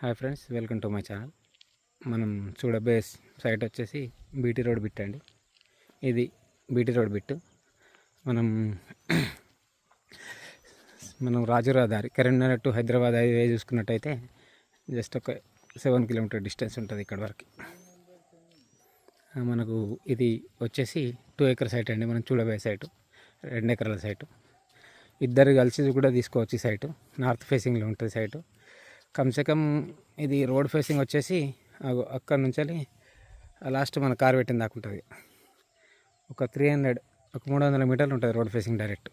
Hi friends, welcome to my channel. మనం చూడబోయే site వచ్చేసి బీటీ రోడ్ బిట్ అండి. ఇది బీటీ రోడ్ బిట్. మనం రాజు రహదారి కరీంనగర్ టు హైదరాబాద్ హైవే చూసుకున్నట్టయితే జస్ట్ ఒక 7 కిలోమీటర్ డిస్టెన్స్ ఉంటుంది ఇక్కడ వరకు. మనకు ఇది వచ్చేసి 2 ఎకర్ సైట్ అండి. మనం చూడబోయే సైటు 2 ఎకరాల సైటు. ఇద్దరు కలిసి కూడా తీసుకోవచ్చు. ఈ సైటు నార్త్ ఫేసింగ్లో ఉంటుంది సైటు. కమ్సే కమ్ ఇది రోడ్ ఫేసింగ్ వచ్చేసి అక్కడ నుంచి లాస్ట్ మన కార్ పెట్టిన దాకా ఉంటుంది. ఒక 300 మీటర్లు ఉంటుంది రోడ్ ఫేసింగ్. డైరెక్ట్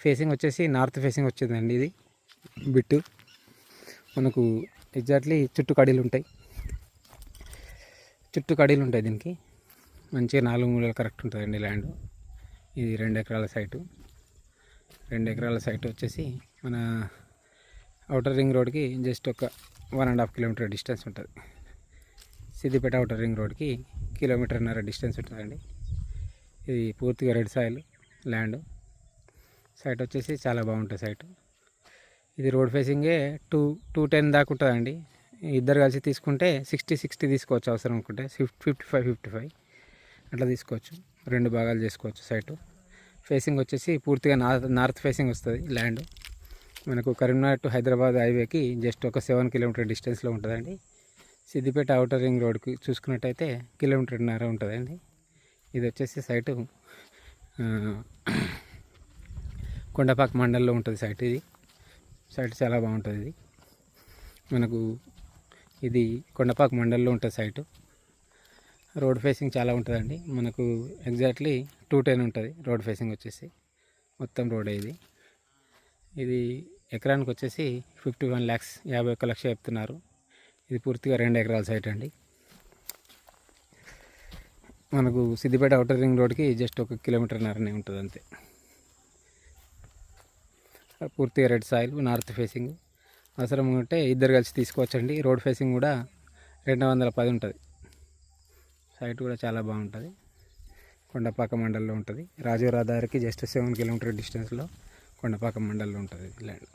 ఫేసింగ్ వచ్చేసి నార్త్ ఫేసింగ్ వచ్చిందండి. ఇది బిట్టు మనకు ఎగ్జాక్ట్లీ చుట్టూ కడీలు ఉంటాయి దీనికి. మంచిగా 4 మూలలు కరెక్ట్ ఉంటుందండి ల్యాండ్. ఇది 2 ఎకరాల సైటు. 2 ఎకరాల సైట్ వచ్చేసి మన ఔటర్ రింగ్ రోడ్కి జస్ట్ ఒక 1.5 కిలోమీటర్ డిస్టెన్స్ ఉంటుంది. సిద్దిపేట ఔటర్ రింగ్ రోడ్కి 1.5 కిలోమీటర్ డిస్టెన్స్ ఉంటుందండి. ఇది పూర్తిగా రెడ్ సాయిల్ ల్యాండ్. సైట్ వచ్చేసి చాలా బాగుంటుంది సైట్. ఇది రోడ్ ఫేసింగే 210 దాకా ఉంటుందండి. ఇద్దరు కలిసి తీసుకుంటే 60 తీసుకోవచ్చు. అవసరం అనుకుంటే 55 అట్లా తీసుకోవచ్చు. 2 భాగాలు చేసుకోవచ్చు. సైటు ఫేసింగ్ వచ్చేసి పూర్తిగా నార్త్ ఫేసింగ్ వస్తుంది ల్యాండ్. మనకు కరీంనగర్ టు హైదరాబాద్ హైవేకి జస్ట్ ఒక 7 కిలోమీటర్ డిస్టెన్స్లో ఉంటుందండి. సిద్దిపేట ఔటర్ రింగ్ రోడ్కి చూసుకున్నట్టయితే 1.5 కిలోమీటర్ ఉంటుందండి. ఇది వచ్చేసి సైటు కొండపాక మండల్లో ఉంటుంది సైట్. ఇది సైట్ చాలా బాగుంటుంది. ఇది మనకు ఇది కొండపాక మండల్లో ఉంటుంది సైటు. రోడ్ ఫేసింగ్ చాలా ఉంటుందండి. మనకు ఎగ్జాక్ట్లీ 210 ఉంటుంది రోడ్ ఫేసింగ్ వచ్చేసి. మొత్తం రోడ్ ఇది ఎకరానికి వచ్చేసి 51 lakhs 51 లక్షలు చెప్తున్నారు. ఇది పూర్తిగా 2 ఎకరాల సైట్ అండి. మనకు సిద్దిపేట ఔటర్ రింగ్ రోడ్కి జస్ట్ ఒక 1.5 కిలోమీటర్ ఉంటుంది అంతే. పూర్తిగా రెడ్ సాయిల్ నార్త్ ఫేసింగ్. అవసరం ఉంటే ఇద్దరు కలిసి తీసుకోవచ్చండి. రోడ్ ఫేసింగ్ కూడా 210 ఉంటుంది. సైట్ కూడా చాలా బాగుంటుంది. కొండపాక మండల్లో ఉంటుంది. రాజు రహదారికి జస్ట్ 7 కిలోమీటర్ డిస్టెన్స్లో కొండపాక మండల్లో ఉంటుంది ల్యాండ్.